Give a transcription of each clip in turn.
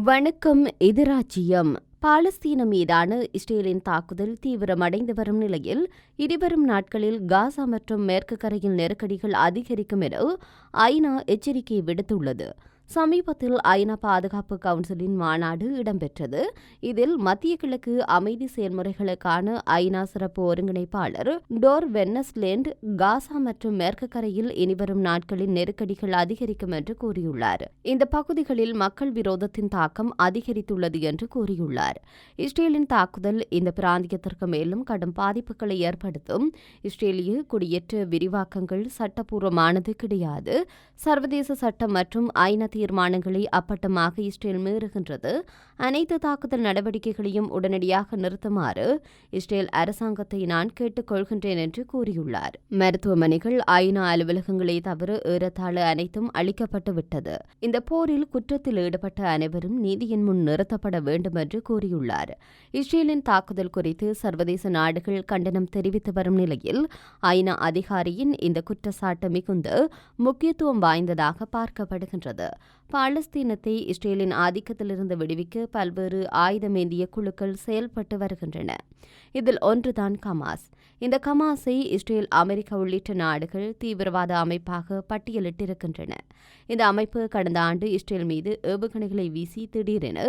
வணக்கம். எதிராச்சியம். பாலஸ்தீன மீதான இஸ்ரேலின் தாக்குதல் தீவிரமடைந்து வரும் நிலையில் இனிவரும் நாட்களில் காசா மற்றும் மேற்கு கரையில் நெருக்கடிகள் அதிகரிக்கும் என ஐநா எச்சரிக்கை விடுத்துள்ளது. சமீபத்தில் ஐநா பாதுகாப்பு கவுன்சிலின் மாநாடு இடம்பெற்றது. இதில் மத்திய கிழக்கு அமைதி செயல்முறைகளுக்கான ஐநா சிறப்பு ஒருங்கிணைப்பாளர் டோர் வென்னஸ்லேண்ட் காசா மற்றும் மேற்கு கரையில் இனிவரும் நாட்களில் நெருக்கடிகள் அதிகரிக்கும் என்று கூறியுள்ளார். இந்த பகுதிகளில் மக்கள் விரோதத்தின் தாக்கம் அதிகரித்துள்ளது என்று கூறியுள்ளார். இஸ்ரேலின் தாக்குதல் இந்த பிராந்தியத்திற்கு மேலும் கடும் பாதிப்புகளை ஏற்படுத்தும். இஸ்ரேலிய குடியேற்ற விரிவாக்கங்கள் சட்டப்பூர்வமானது கிடையாது. சர்வதேச சட்டம் மற்றும் ஐநா தீர்மானங்களை அப்பட்டமாக இஸ்ரேல் மீறுகின்றது. அனைத்து தாக்குதல் நடவடிக்கைகளையும் உடனடியாக நிறுத்துமாறு இஸ்ரேல் அரசாங்கத்தை நான் கேட்டுக் கொள்கின்றேன் என்று கூறியுள்ளார். மருத்துவமனைகள், ஐநா அலுவலகங்களை தவிர ஏறத்தாழ அனைத்தும் அளிக்கப்பட்டுவிட்டது. இந்த போரில் குற்றத்தில் ஈடுபட்ட அனைவரும் நீதியின் முன் நிறுத்தப்பட வேண்டும் என்று கூறியுள்ளார். இஸ்ரேலின் தாக்குதல் குறித்து சர்வதேச நாடுகள் கண்டனம் தெரிவித்து வரும் நிலையில் ஐநா அதிகாரியின் இந்த குற்றச்சாட்டு மிகுந்த முக்கியத்துவம் வாய்ந்ததாக பார்க்கப்படுகின்றது. பாலஸ்தீனத்தை இஸ்ரேலின் ஆதிக்கத்திலிருந்து விடுவிக்க பல்வேறு ஆயுதமேந்திய குழுக்கள் செயல்பட்டு வருகின்றன. இதில் ஒன்றுதான் கமாஸ். இந்த கமாஸை இஸ்ரேல், அமெரிக்கா உள்ளிட்ட நாடுகள் தீவிரவாத அமைப்பாக பட்டியலிட்டிருக்கின்றன. இந்த அமைப்பு கடந்த ஆண்டு இஸ்ரேல் மீது ஏவுகணைகளை வீசி திடீரென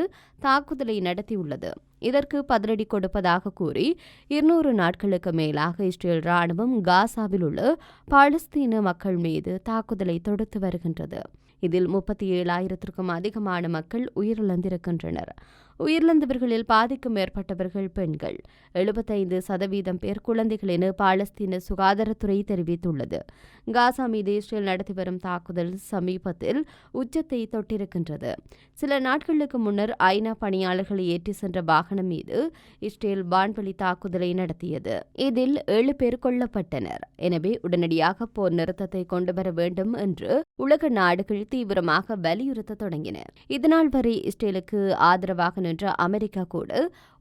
தாக்குதலை நடத்தியுள்ளது. இதற்கு பதிலடி கொடுப்பதாக கூறி 200 நாட்களுக்கு மேலாக இஸ்ரேல் ராணுவம் காசாவில் உள்ள பாலஸ்தீன மக்கள் மீது தாக்குதலை தொடுத்து வருகின்றது. இதில் 37,000க்கும் அதிகமான மக்கள் உயிரிழந்திருக்கின்றனர். உயிரிழந்தவர்களில் பாதிக்கும் மேற்பட்டவர்கள் பெண்கள். 75% பேர் குழந்தைகள் என பாலஸ்தீன சுகாதாரத்துறை தெரிவித்துள்ளது. காசா மீது இஸ்ரேல் நடத்தி வரும் தாக்குதல் சமீபத்தில் உச்சத்தை தொட்டிருக்கின்றது. சில நாட்களுக்கு முன்னர் ஐநா பணியாளர்களை ஏற்றி சென்ற வாகனம் மீது இஸ்ரேல் வான்வழி தாக்குதலை நடத்தியது. இதில் 7 பேர் கொல்லப்பட்டனர். எனவே உடனடியாக போர் நிறுத்தத்தை கொண்டுவர வேண்டும் என்று உலக நாடுகள் தீவிரமாக வலியுறுத்த தொடங்கின. இதனால் வரை இஸ்ரேலுக்கு ஆதரவாக நின்ற அமெரிக்கா கூட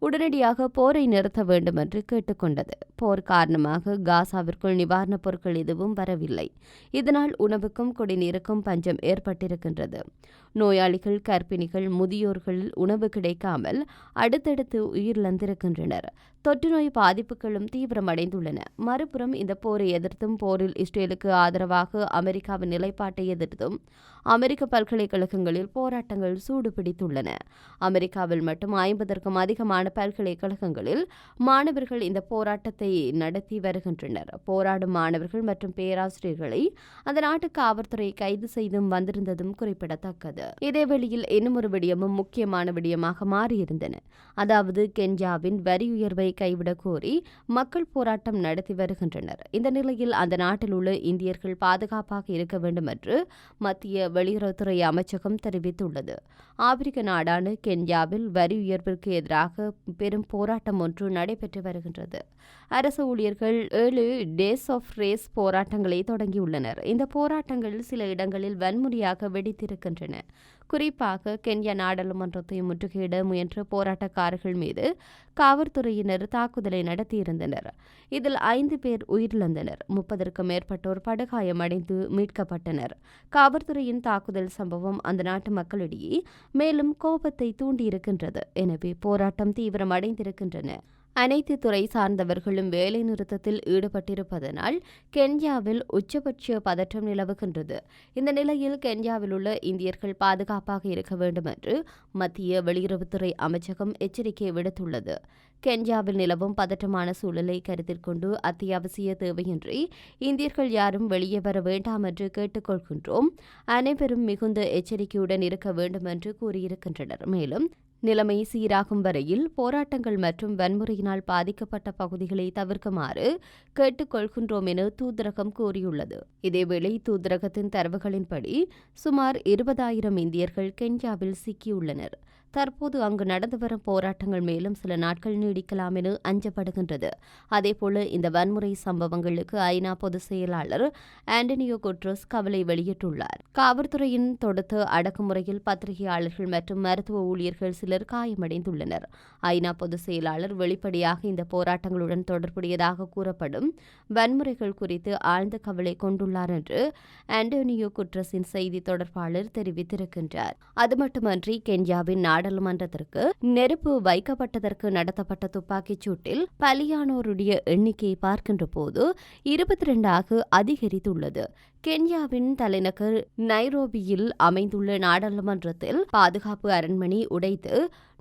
உடனடியாக போரை நிறுத்த வேண்டும் என்று கேட்டுக்கொண்டது. போர் காரணமாக காசாவிற்குள் நிவாரணப் பொருட்கள் எதுவும் வரவில்லை. இதனால் உணவுக்கும் குடிநீருக்கும் பஞ்சம் ஏற்பட்டிருக்கின்றது. நோயாளிகள், கர்ப்பிணிகள், முதியோர்கள் உணவு கிடைக்காமல் அடுத்தடுத்து உயிரிழந்திருக்கின்றனர். தொற்றுநோய் பாதிப்புகளும் தீவிரமடைந்துள்ளன. மறுபுறம் இந்த போரை எதிர்த்தும் போரில் இஸ்ரேலுக்கு ஆதரவாக அமெரிக்காவின் நிலைப்பாட்டை எதிர்த்தும் அமெரிக்க பல்கலைக்கழகங்களில் போராட்டங்கள் சூடுபிடித்துள்ளன. அமெரிக்காவில் மட்டும் 50க்கும் அதிகமான பல்கலைக்கழகங்களில் மாணவர்கள் இந்த போராட்டத்தை நடத்தி வருகின்றனர். போராடும் மாணவர்கள் மற்றும் பேராசிரியர்களை அந்த நாட்டு காவல்துறை கைது செய்தும் வந்திருந்ததும் குறிப்பிடத்தக்கது. இதேவேளையில் இன்னும் ஒரு விடயமும் முக்கியமான விடயமாக மாறியிருந்தன. அதாவது கென்யாவின் வரி உயர்வை கைவிடக் கோரி மக்கள் போராட்டம் நடத்தி வருகின்றனர். இந்த நிலையில் அந்த நாட்டில் உள்ள இந்தியர்கள் பாதுகாப்பாக இருக்க வேண்டும் என்று மத்திய வெளியுறவுத்துறை அமைச்சகம் தெரிவித்துள்ளது. ஆப்பிரிக்க நாடான கென்யாவில் வரி உயர்விற்கு எதிராக பெரும் போராட்டம் ஒன்று நடைபெற்று வருகின்றது. அரசு ஊழியர்கள் 7 டேஸ் ஆஃப் ரேஸ் போராட்டங்களை தொடங்கியுள்ளனர். இந்த போராட்டங்கள் சில இடங்களில் வன்முறையாக வெடித்திருக்கின்றன. குறிப்பாக கென்யா நாடாளுமன்றத்தை முற்றுகையிட முயன்ற போராட்டக்காரர்கள் மீது காவல்துறையினர் தாக்குதலை நடத்தியிருந்தனர். இதில் 5 பேர் உயிரிழந்தனர். 30க்கும் மேற்பட்டோர் படுகாயமடைந்து மீட்கப்பட்டனர். காவல்துறையின் தாக்குதல் சம்பவம் அந்த நாட்டு மக்களிடையே மேலும் கோபத்தை தூண்டியிருக்கின்றது. எனவே போராட்டம் தீவிரமடைந்திருக்கின்றன. அனைத்து துறை சார்ந்தவர்களும் வேலை நிறுத்தத்தில் ஈடுபட்டிருப்பதனால் கென்யாவில் உச்சபட்ச பதற்றம் நிலவுகின்றது. இந்த நிலையில் கென்யாவில் உள்ள இந்தியர்கள் பாதுகாப்பாக இருக்க வேண்டும் என்று மத்திய வெளியுறவுத்துறை அமைச்சகம் எச்சரிக்கை விடுத்துள்ளது. கென்யாவில் நிலவும் பதற்றமான சூழலை கருத்தில் கொண்டு அத்தியாவசிய தேவையின்றி இந்தியர்கள் யாரும் வெளியே வர வேண்டாம் என்று கேட்டுக்கொள்கின்றோம். அனைவரும் மிகுந்த எச்சரிக்கையுடன் இருக்க வேண்டும் என்று கூறியிருக்கின்றனர். மேலும் நிலைமை சீராகும் வரையில் போராட்டங்கள் மற்றும் வன்முறையினால் பாதிக்கப்பட்ட பகுதிகளை தவிர்க்குமாறு கேட்டுக்கொள்கின்றோம் என தூதரகம் கூறியுள்ளது. இதேவேளை தூதரகத்தின் தரவுகளின்படி சுமார் 20,000 இந்தியர்கள் கென்யாவில் சிக்கியுள்ளனர். தற்போது அங்கு நடந்து வரும் போராட்டங்கள் மேலும் சில நாட்கள் நீடிக்கலாம் என அஞ்சப்படுகின்றது. அதேபோல இந்த வன்முறை சம்பவங்களுக்கு ஐநா பொதுச் செயலாளர் ஆண்டனியோ குட்ரஸ் கவலை வெளியிட்டுள்ளார். காவல்துறையின் தொடுத்த அடக்குமுறையில் பத்திரிகையாளர்கள் மற்றும் மருத்துவ ஊழியர்கள் சிலர் காயமடைந்துள்ளனர். ஐநா பொதுச் செயலாளர் வெளிப்படையாக இந்த போராட்டங்களுடன் தொடர்புடையதாக கூறப்படும் வன்முறைகள் குறித்து ஆழ்ந்த கவலை கொண்டுள்ளார் என்று ஆண்டனியோ குட்ரஸின் செய்தி தொடர்பாளர் தெரிவித்திருக்கின்றார். அது மட்டுமன்றி கென்யாவின் நாடாளுமன்றத்திற்கு நெருப்பு வைக்கப்பட்டதற்கு நடத்தப்பட்ட துப்பாக்கிச் சூட்டில் பலியானோருடைய எண்ணிக்கையை பார்க்கின்ற போது 22 அதிகரித்துள்ளது. கென்யாவின் தலைநகர் நைரோபியில் அமைந்துள்ள நாடாளுமன்றத்தில் பாதுகாப்பு அரண்மனை உடைத்து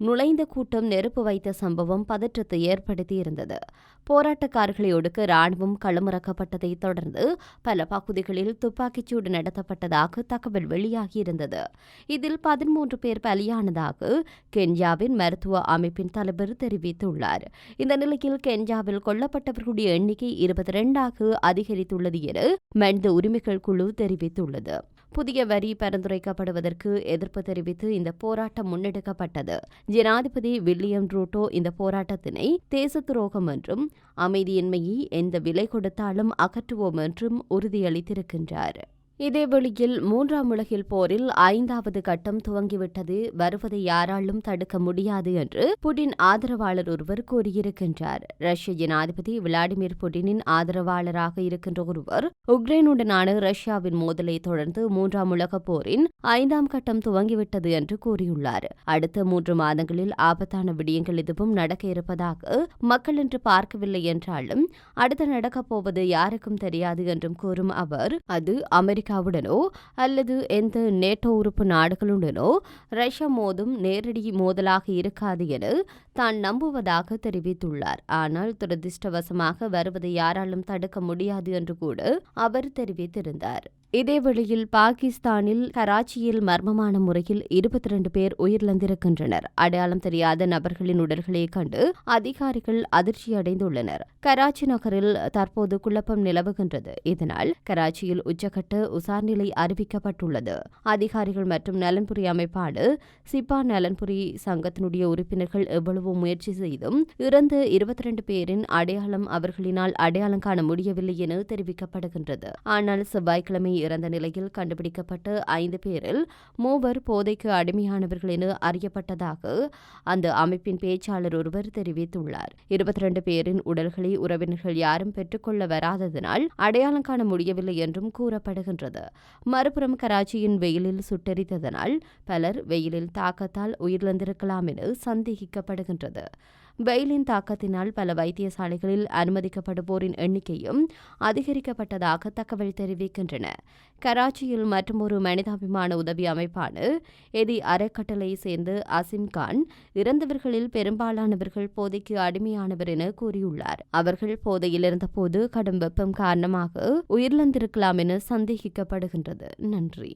நுழைந்த கூட்டம் நெருப்பு வைத்த சம்பவம் பதற்றத்தை ஏற்படுத்தியிருந்தது. போராட்டக்காரர்களை ஒடுக்க ராணுவம் களமிறக்கப்பட்டதை தொடர்ந்து பல பகுதிகளில் துப்பாக்கிச்சூடு நடத்தப்பட்டதாக தகவல் வெளியாகியிருந்தது. இதில் 13 பேர் பலியானதாக கென்யாவின் மருத்துவ அமைப்பின் தலைவர் தெரிவித்துள்ளார். இந்த நிலையில் கென்யாவில் கொல்லப்பட்டவர்களுடைய எண்ணிக்கை 22 அதிகரித்துள்ளது என மனித உரிமைகள் குழு தெரிவித்துள்ளது. புதிய வரி பரிந்துரைக்கப்படுவதற்கு எதிர்ப்பு தெரிவித்து இந்த போராட்டம் முன்னெடுக்கப்பட்டது. ஜனாதிபதி வில்லியம் ரூட்டோ இந்த போராட்டத்தினை தேச துரோகம் என்றும் அமைதியின்மையை எந்த விலை கொடுத்தாலும் அகற்றுவோம் என்றும் உறுதியளித்திருக்கின்றார். இதேவேளையில் 3ஆம் உலகில் போரில் 5வது கட்டம் துவங்கிவிட்டது, வருவதை யாராலும் தடுக்க முடியாது என்று புடின் ஆதரவாளர் ஒருவர் கூறியிருக்கின்றார். ரஷ்ய ஜனாதிபதி விளாடிமிர் புடினின் ஆதரவாளராக இருக்கின்ற ஒருவர் உக்ரைனுடனான ரஷ்யாவின் மோதலை தொடர்ந்து 3ஆம் உலக போரின் 5ஆம் கட்டம் துவங்கிவிட்டது என்று கூறியுள்ளார். அடுத்த 3 மாதங்களில் ஆபத்தான விடயங்கள் எதுவும் நடக்க இருப்பதாக மக்கள் இன்று பார்க்கவில்லை என்றாலும் அடுத்து நடக்கப் போவது யாருக்கும் தெரியாது என்றும் கூறும் அவர், அது அமெரிக்காவுடனோ அல்லது எந்த நேட்டோ உறுப்பு நாடுகளுடனோ ரஷ்யா மோதும் நேரடி மோதலாக இருக்காது என தான் நம்புவதாக தெரிவித்துள்ளார். ஆனால் துரதிர்ஷ்டவசமாக வருவதை யாராலும் தடுக்க முடியாது என்று கூட அவர் தெரிவித்திருந்தார். இதேவேளையில் பாகிஸ்தானில் கராச்சியில் மர்மமான முறையில் 22 பேர் உயிரிழந்திருக்கின்றனர். அடையாளம் தெரியாத நபர்களின் உடல்களை கண்டு அதிகாரிகள் அதிர்ச்சியடைந்துள்ளனர். கராச்சி நகரில் தற்போது குழப்பம் நிலவுகின்றது. இதனால் கராச்சியில் உச்சகட்ட உசார்நிலை அறிவிக்கப்பட்டுள்ளது. அதிகாரிகள் மற்றும் நலன்புரி அமைப்பான சிப்பா நலன்புரி சங்கத்தினுடைய உறுப்பினர்கள் எவ்வளவோ முயற்சி செய்தும் இறந்த 22 பேரின் அடையாளம் அவர்களினால் அடையாளம் காண முடியவில்லை என தெரிவிக்கப்படுகின்றது. ஆனால் செவ்வாய்க்கிழமை இறந்த நிலையில் கண்டுபிடிக்கப்பட்ட 5 பேரில் 3 போதைக்கு அடிமையானவர்கள் என அறியப்பட்டதாக அந்த அமைப்பின் பேச்சாளர் ஒருவர் தெரிவித்துள்ளார். 22 பேரின் உடல்களை உறவினர்கள் யாரும் பெற்றுக்கொள்ள வராததனால் அடையாளம் காண முடியவில்லை என்றும் கூறப்படுகின்றது. மறுபுறம் கராச்சியின் வெயிலில் சுட்டெரித்ததனால் பலர் வெயிலில் தாக்கத்தால் உயிரிழந்திருக்கலாம் என சந்தேகிக்கப்படுகின்றது. வெயிலின் தாக்கத்தினால் பல வைத்தியசாலைகளில் அனுமதிக்கப்படுவோரின் எண்ணிக்கையும் அதிகரிக்கப்பட்டதாக தகவல் தெரிவிக்கின்றன. கராச்சியில் மற்றொரு மனிதாபிமான உதவி அமைப்பான எதி அறக்கட்டளை சேர்ந்த அசிம் கான் இறந்தவர்களில் பெரும்பாலானவர்கள் போதைக்கு அடிமையானவர் என கூறியுள்ளார். அவர்கள் போதையில் இருந்தபோது கடும் வெப்பம் காரணமாக உயிரிழந்திருக்கலாம் என சந்தேகிக்கப்படுகின்றது. நன்றி.